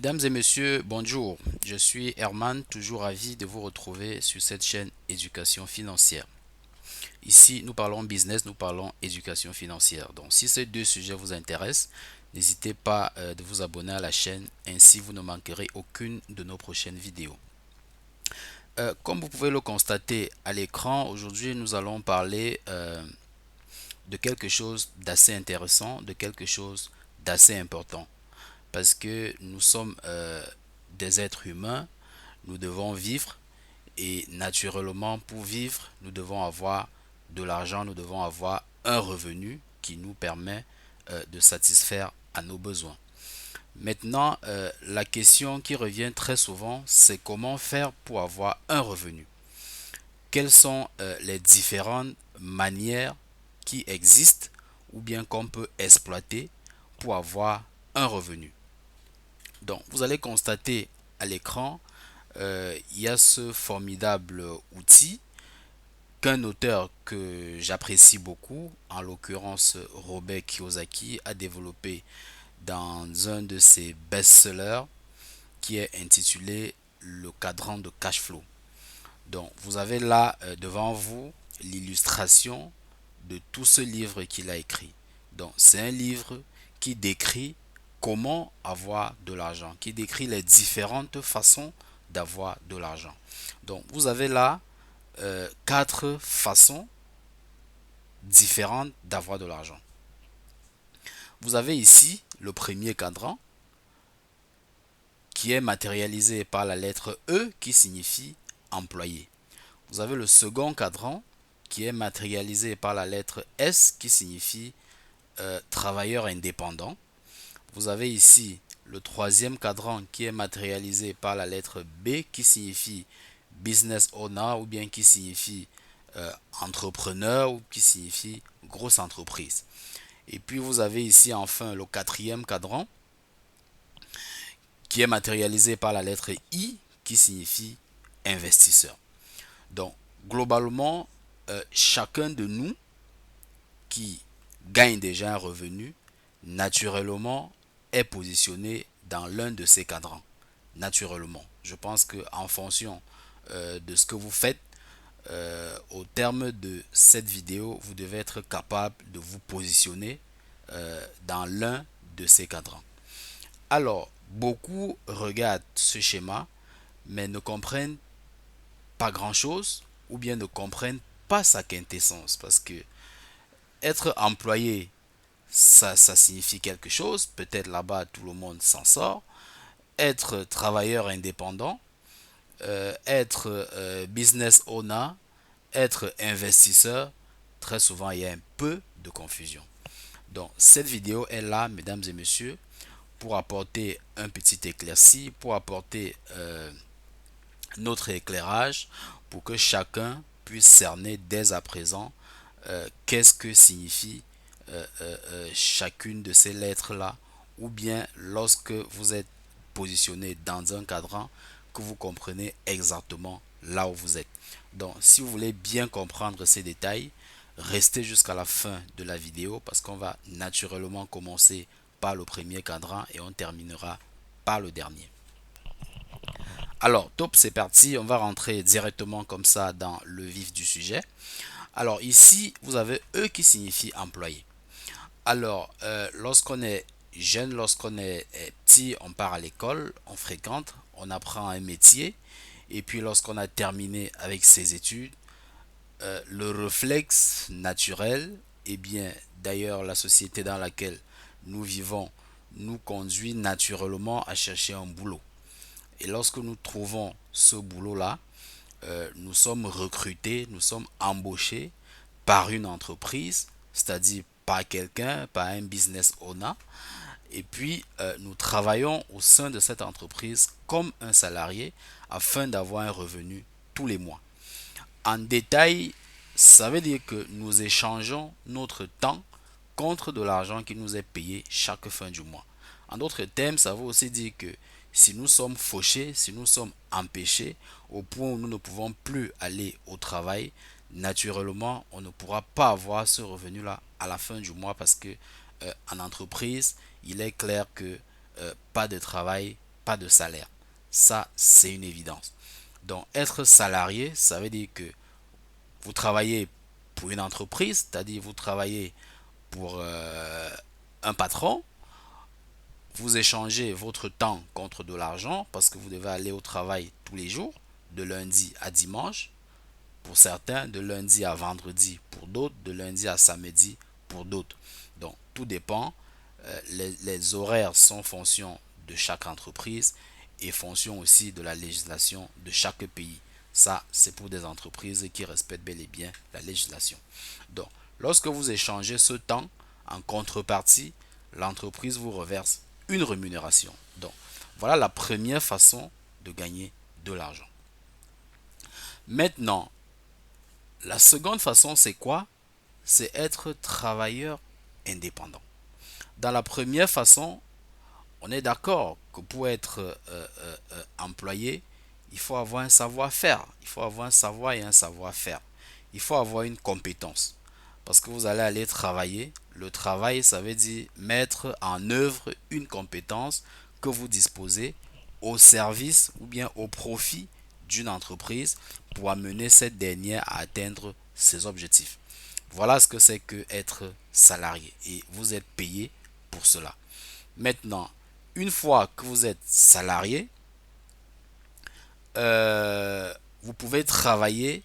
Mesdames et messieurs, bonjour. Je suis Herman, toujours ravi de vous retrouver sur cette chaîne Éducation financière. Ici, nous parlons business, nous parlons éducation financière. Donc, si ces deux sujets vous intéressent, n'hésitez pas de vous abonner à la chaîne, ainsi vous ne manquerez aucune de nos prochaines vidéos. Comme vous pouvez le constater à l'écran, aujourd'hui nous allons parler de quelque chose d'assez intéressant, de quelque chose d'assez important. Parce que nous sommes des êtres humains, nous devons vivre et naturellement pour vivre, nous devons avoir de l'argent, nous devons avoir un revenu qui nous permet de satisfaire à nos besoins. Maintenant, la question qui revient très souvent, c'est comment faire pour avoir un revenu. Quelles sont les différentes manières qui existent ou bien qu'on peut exploiter pour avoir un revenu. Donc, vous allez constater à l'écran, il y a ce formidable outil qu'un auteur que j'apprécie beaucoup, en l'occurrence Robert Kiyosaki, a développé dans un de ses best-sellers qui est intitulé Le cadran de cash flow. Donc, vous avez là devant vous l'illustration de tout ce livre qu'il a écrit. Donc, c'est un livre qui décrit comment avoir de l'argent, qui décrit les différentes façons d'avoir de l'argent. Donc, vous avez là quatre façons différentes d'avoir de l'argent. Vous avez ici le premier cadran qui est matérialisé par la lettre E qui signifie employé. Vous avez le second cadran qui est matérialisé par la lettre S qui signifie travailleur indépendant. Vous avez ici le troisième cadran qui est matérialisé par la lettre B qui signifie business owner ou bien qui signifie entrepreneur ou qui signifie grosse entreprise. Et puis vous avez ici enfin le quatrième cadran qui est matérialisé par la lettre I qui signifie investisseur. Donc globalement, chacun de nous qui gagne déjà un revenu, naturellement, est positionné dans l'un de ces cadrans. Naturellement. Je pense qu'en fonction de ce que vous faites, au terme de cette vidéo, vous devez être capable de vous positionner dans l'un de ces cadrans. Alors, beaucoup regardent ce schéma, mais ne comprennent pas grand-chose ou bien ne comprennent pas sa quintessence. Parce que être employé, ça signifie quelque chose. Peut-être là-bas, tout le monde s'en sort. Être travailleur indépendant, être business owner, être investisseur, très souvent, il y a un peu de confusion. Donc, cette vidéo est là, mesdames et messieurs, pour apporter un petit éclairci, pour apporter notre éclairage, pour que chacun puisse cerner dès à présent qu'est-ce que signifie chacune de ces lettres-là, ou bien lorsque vous êtes positionné dans un cadran, que vous comprenez exactement là où vous êtes. Donc, si vous voulez bien comprendre ces détails, restez jusqu'à la fin de la vidéo parce qu'on va naturellement commencer par le premier cadran et on terminera par le dernier. Alors, top, c'est parti. On va rentrer directement comme ça dans le vif du sujet. Alors, ici, vous avez E qui signifie employé. Alors, lorsqu'on est jeune, lorsqu'on est petit, on part à l'école, on fréquente, on apprend un métier. Et puis, lorsqu'on a terminé avec ses études, le réflexe naturel, et bien d'ailleurs la société dans laquelle nous vivons nous conduit naturellement à chercher un boulot. Et lorsque nous trouvons ce boulot-là, nous sommes recrutés, nous sommes embauchés par une entreprise, c'est-à-dire par quelqu'un, par un business owner. Et puis, nous travaillons au sein de cette entreprise comme un salarié afin d'avoir un revenu tous les mois. En détail, ça veut dire que nous échangeons notre temps contre de l'argent qui nous est payé chaque fin du mois. En d'autres termes, ça veut aussi dire que si nous sommes fauchés, si nous sommes empêchés au point où nous ne pouvons plus aller au travail, naturellement, on ne pourra pas avoir ce revenu-là à la fin du mois parce que en entreprise, il est clair que pas de travail, pas de salaire. Ça, c'est une évidence. Donc, être salarié, ça veut dire que vous travaillez pour une entreprise, c'est-à-dire vous travaillez pour un patron, vous échangez votre temps contre de l'argent parce que vous devez aller au travail tous les jours, de lundi à dimanche, pour certains, de lundi à vendredi pour d'autres, de lundi à samedi pour d'autres. Donc, tout dépend. Les horaires sont fonction de chaque entreprise et fonction aussi de la législation de chaque pays. Ça, c'est pour des entreprises qui respectent bel et bien la législation. Donc, lorsque vous échangez ce temps, en contrepartie, l'entreprise vous reverse une rémunération. Donc, voilà la première façon de gagner de l'argent. Maintenant, la seconde façon, c'est quoi? C'est être travailleur indépendant. Dans la première façon, on est d'accord que pour être employé, il faut avoir un savoir-faire. Il faut avoir un savoir et un savoir-faire. Il faut avoir une compétence. Parce que vous allez aller travailler. Le travail, ça veut dire mettre en œuvre une compétence que vous disposez au service ou bien au profit d'une entreprise pour amener cette dernière à atteindre ses objectifs. Voilà ce que c'est que être salarié. Et vous êtes payé pour cela. Maintenant, une fois que vous êtes salarié, vous pouvez travailler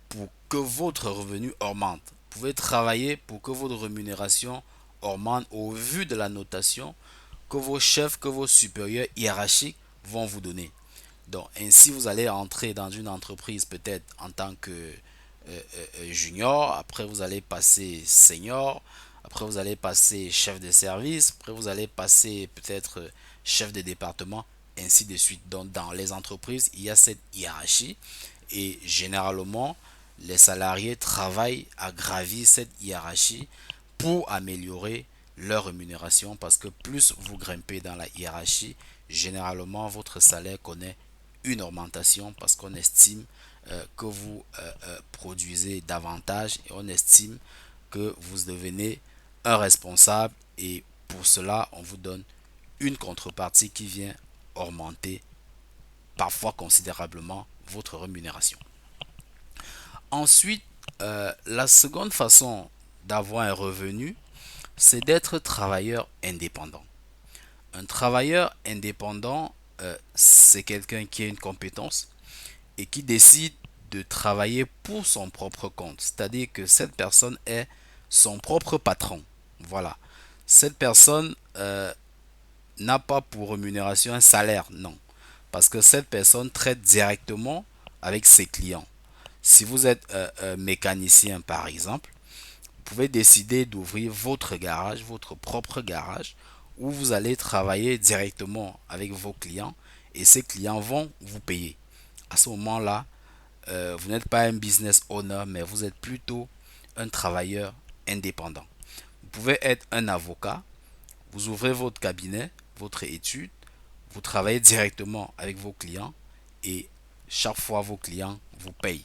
pour que votre revenu augmente. Vous pouvez travailler pour que votre rémunération augmente au vu de la notation que vos chefs, que vos supérieurs hiérarchiques vont vous donner. Donc, ainsi, vous allez entrer dans une entreprise peut-être en tant que junior, après vous allez passer senior, après vous allez passer chef de service, après vous allez passer peut-être chef de département, ainsi de suite. Donc, dans les entreprises, il y a cette hiérarchie et généralement, les salariés travaillent à gravir cette hiérarchie pour améliorer leur rémunération parce que plus vous grimpez dans la hiérarchie, généralement votre salaire connaît une augmentation parce qu'on estime que vous produisez davantage et on estime que vous devenez un responsable et pour cela on vous donne une contrepartie qui vient augmenter parfois considérablement votre rémunération. Ensuite, la seconde façon d'avoir un revenu, c'est d'être travailleur indépendant. Un travailleur indépendant, c'est quelqu'un qui a une compétence et qui décide de travailler pour son propre compte. C'est-à-dire que cette personne est son propre patron. Voilà. Cette personne n'a pas pour rémunération un salaire, non. Parce que cette personne traite directement avec ses clients. Si vous êtes mécanicien par exemple, vous pouvez décider d'ouvrir votre garage, votre propre garage, où vous allez travailler directement avec vos clients et ces clients vont vous payer. À ce moment-là, vous n'êtes pas un business owner, mais vous êtes plutôt un travailleur indépendant. Vous pouvez être un avocat, vous ouvrez votre cabinet, votre étude, vous travaillez directement avec vos clients et chaque fois vos clients vous payent.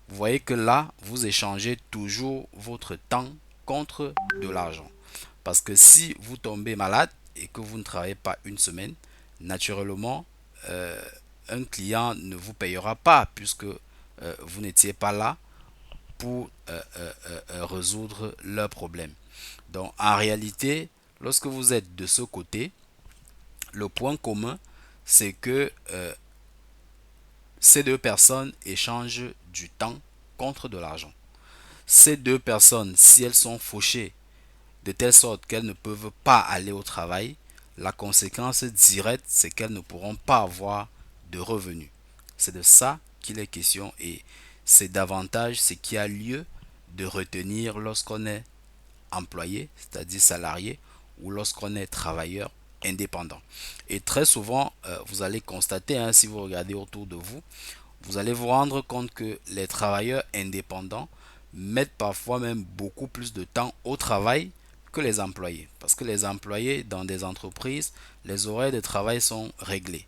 Vous voyez que là, vous échangez toujours votre temps contre de l'argent. Parce que si vous tombez malade et que vous ne travaillez pas une semaine, naturellement, un client ne vous payera pas puisque vous n'étiez pas là pour résoudre leurs problèmes. Donc en réalité, lorsque vous êtes de ce côté, le point commun, c'est que ces deux personnes échangent du temps contre de l'argent. Ces deux personnes, si elles sont fauchées de telle sorte qu'elles ne peuvent pas aller au travail, la conséquence directe, c'est qu'elles ne pourront pas avoir de revenus. C'est de ça qu'il est question et c'est davantage ce qui a lieu de retenir lorsqu'on est employé, c'est-à-dire salarié, ou lorsqu'on est travailleur indépendant. Et très souvent, vous allez constater, hein, si vous regardez autour de vous, vous allez vous rendre compte que les travailleurs indépendants mettent parfois même beaucoup plus de temps au travail que les employés. Parce que les employés dans des entreprises, les horaires de travail sont réglés.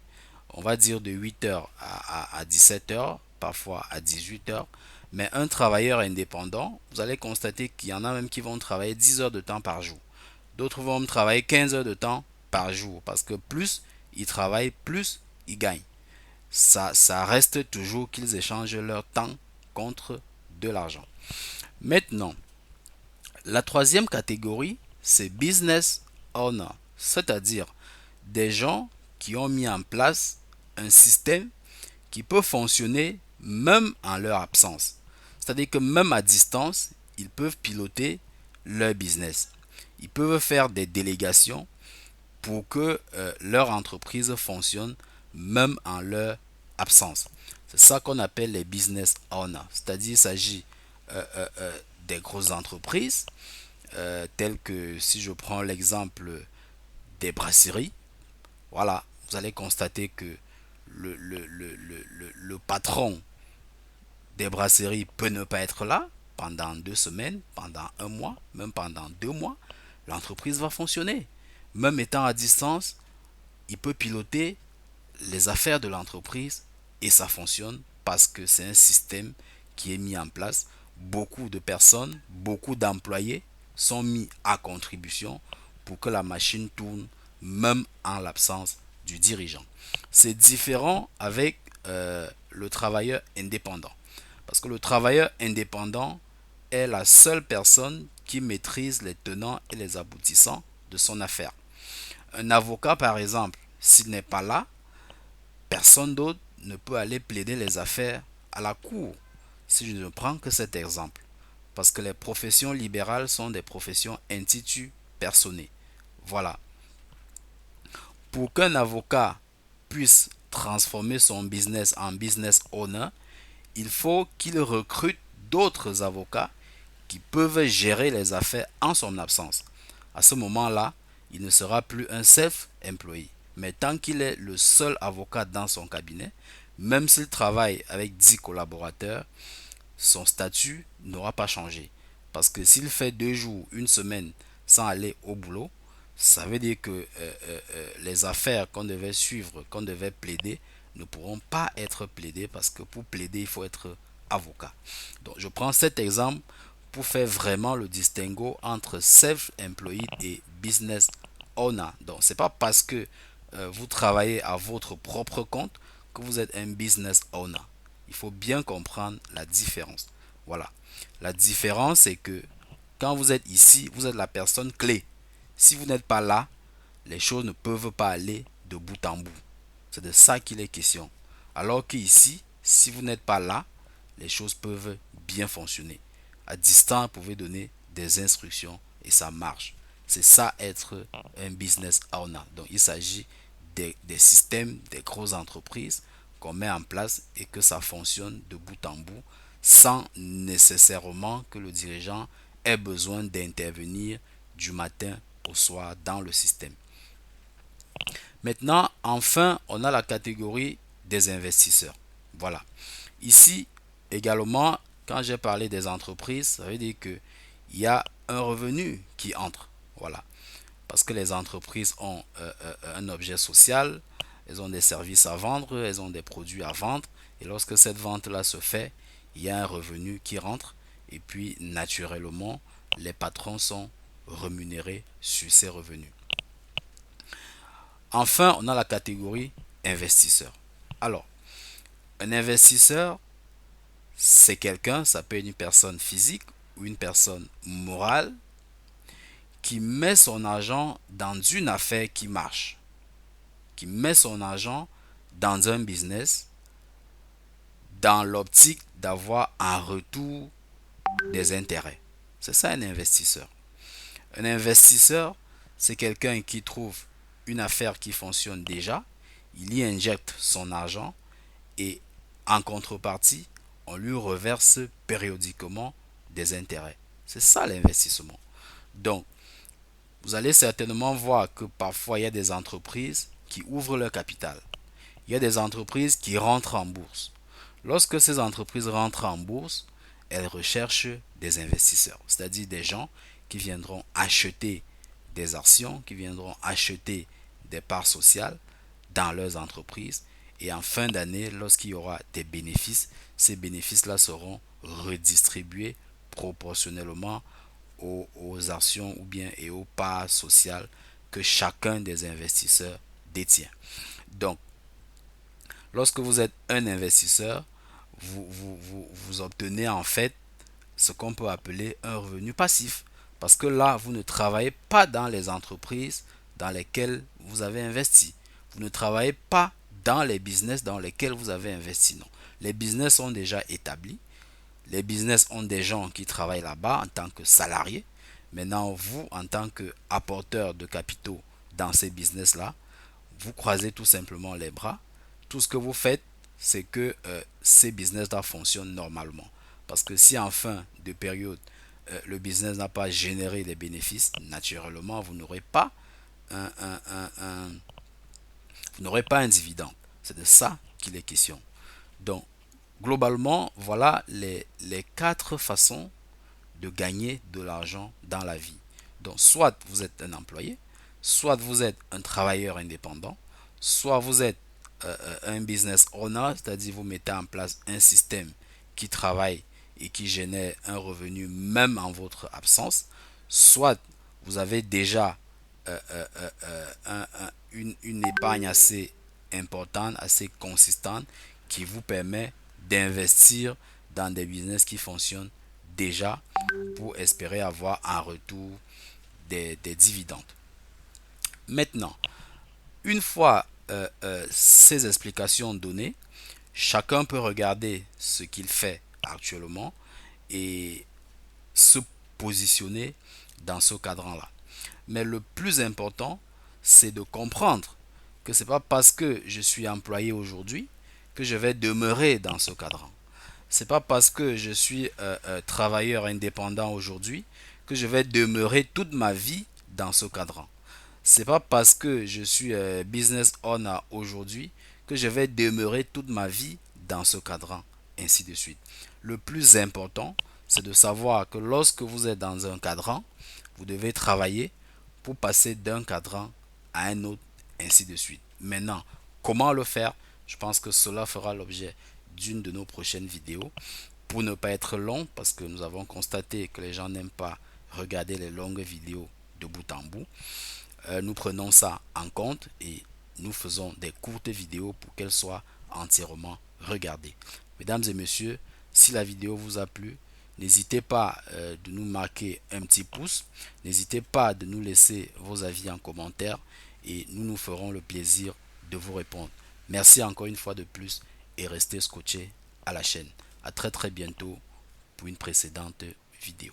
On va dire de 8h à 17h, parfois à 18h. Mais un travailleur indépendant, vous allez constater qu'il y en a même qui vont travailler 10 heures de temps par jour. D'autres vont travailler 15 heures de temps par jour parce que plus ils travaillent, plus ils gagnent. Ça reste toujours qu'ils échangent leur temps contre de l'argent. Maintenant, la troisième catégorie, c'est business owner, c'est-à-dire des gens qui ont mis en place un système qui peut fonctionner même en leur absence. C'est-à-dire que même à distance, ils peuvent piloter leur business. Ils peuvent faire des délégations pour que leur entreprise fonctionne même en leur absence. C'est ça qu'on appelle les business owners. C'est-à-dire qu'il s'agit des grosses entreprises, telles que si je prends l'exemple des brasseries. Voilà, vous allez constater que le patron des brasseries peut ne pas être là pendant 2 semaines, pendant un mois, même pendant 2 mois. L'entreprise va fonctionner. Même étant à distance, il peut piloter les affaires de l'entreprise et ça fonctionne parce que c'est un système qui est mis en place. Beaucoup de personnes, beaucoup d'employés sont mis à contribution pour que la machine tourne même en l'absence du dirigeant. C'est différent avec le travailleur indépendant. Parce que le travailleur indépendant est la seule personne qui maîtrise les tenants et les aboutissants de son affaire. Un avocat, par exemple, s'il n'est pas là, personne d'autre ne peut aller plaider les affaires à la cour, si je ne prends que cet exemple. Parce que les professions libérales sont des professions institu-personnées. Voilà. Pour qu'un avocat puisse transformer son business en business owner, il faut qu'il recrute d'autres avocats qui peuvent gérer les affaires en son absence. À ce moment-là, il ne sera plus un self-employé. Mais tant qu'il est le seul avocat dans son cabinet, même s'il travaille avec 10 collaborateurs, son statut n'aura pas changé. Parce que s'il fait 2 jours, une semaine sans aller au boulot, ça veut dire que les affaires qu'on devait suivre, qu'on devait plaider, ne pourront pas être plaidées parce que pour plaider, il faut être avocat. Donc, je prends cet exemple pour faire vraiment le distinguo entre self-employed et business owner. Donc, c'est pas parce que vous travaillez à votre propre compte que vous êtes un business owner. Il faut bien comprendre la différence. Voilà. La différence, c'est que quand vous êtes ici, vous êtes la personne clé. Si vous n'êtes pas là, les choses ne peuvent pas aller de bout en bout. C'est de ça qu'il est question. Alors qu'ici, si vous n'êtes pas là, les choses peuvent bien fonctionner. À distance, vous pouvez donner des instructions et ça marche. C'est ça être un business owner. Donc il s'agit des systèmes, des grosses entreprises qu'on met en place et que ça fonctionne de bout en bout sans nécessairement que le dirigeant ait besoin d'intervenir du matin au soir dans le système. Maintenant, enfin, on a la catégorie des investisseurs. Voilà. Ici, également, quand j'ai parlé des entreprises, ça veut dire qu'il y a un revenu qui entre. Voilà. Parce que les entreprises ont un objet social, elles ont des services à vendre, elles ont des produits à vendre. Et lorsque cette vente-là se fait, il y a un revenu qui rentre. Et puis, naturellement, les patrons sont rémunérés sur ces revenus. Enfin, on a la catégorie investisseur. Alors, un investisseur, c'est quelqu'un, ça peut être une personne physique ou une personne morale, qui met son argent dans une affaire qui marche, qui met son argent dans un business dans l'optique d'avoir un retour des intérêts. C'est ça un investisseur. Un investisseur, c'est quelqu'un qui trouve une affaire qui fonctionne déjà, il y injecte son argent et en contrepartie, on lui reverse périodiquement des intérêts. C'est ça l'investissement. Donc, vous allez certainement voir que parfois il y a des entreprises qui ouvrent leur capital. Il y a des entreprises qui rentrent en bourse. Lorsque ces entreprises rentrent en bourse, elles recherchent des investisseurs, c'est-à-dire des gens qui viendront acheter des actions, qui viendront acheter des parts sociales dans leurs entreprises. Et en fin d'année, lorsqu'il y aura des bénéfices, ces bénéfices-là seront redistribués proportionnellement aux actions ou bien et aux parts sociales que chacun des investisseurs détient. Donc, lorsque vous êtes un investisseur, vous obtenez en fait ce qu'on peut appeler un revenu passif. Parce que là, vous ne travaillez pas dans les entreprises dans lesquelles vous avez investi. Vous ne travaillez pas dans les business dans lesquels vous avez investi. Non. Les business sont déjà établis. Les business ont des gens qui travaillent là-bas en tant que salariés. Maintenant, vous, en tant qu'apporteur de capitaux dans ces business-là, vous croisez tout simplement les bras. Tout ce que vous faites, c'est que ces business-là fonctionnent normalement. Parce que si en fin de période, le business n'a pas généré des bénéfices, naturellement, vous n'aurez pas un, un, un, un, vous n'aurez pas un dividende. C'est de ça qu'il est question. Donc, globalement, voilà les quatre façons de gagner de l'argent dans la vie. Donc, soit vous êtes un employé, soit vous êtes un travailleur indépendant, soit vous êtes un business owner, c'est-à-dire vous mettez en place un système qui travaille et qui génère un revenu même en votre absence, soit vous avez déjà une épargne assez importante, assez consistante, qui vous permet d'investir dans des business qui fonctionnent déjà pour espérer avoir en retour des dividendes. Maintenant, une fois ces explications données, chacun peut regarder ce qu'il fait actuellement et se positionner dans ce cadran-là. Mais le plus important, c'est de comprendre que c'est pas parce que je suis employé aujourd'hui que je vais demeurer dans ce cadran. C'est pas parce que je suis travailleur indépendant aujourd'hui que je vais demeurer toute ma vie dans ce cadran. C'est pas parce que je suis business owner aujourd'hui que je vais demeurer toute ma vie dans ce cadran, ainsi de suite. Le plus important, c'est de savoir que lorsque vous êtes dans un cadran, vous devez travailler pour passer d'un cadran à un autre, ainsi de suite. Maintenant, comment le faire? Je pense que cela fera l'objet d'une de nos prochaines vidéos. Pour ne pas être long, parce que nous avons constaté que les gens n'aiment pas regarder les longues vidéos de bout en bout, nous prenons ça en compte et nous faisons des courtes vidéos pour qu'elles soient entièrement regardées. Mesdames et messieurs, si la vidéo vous a plu, n'hésitez pas de nous marquer un petit pouce, n'hésitez pas de nous laisser vos avis en commentaire et nous ferons le plaisir de vous répondre. Merci encore une fois de plus et restez scotchés à la chaîne. À très bientôt pour une précédente vidéo.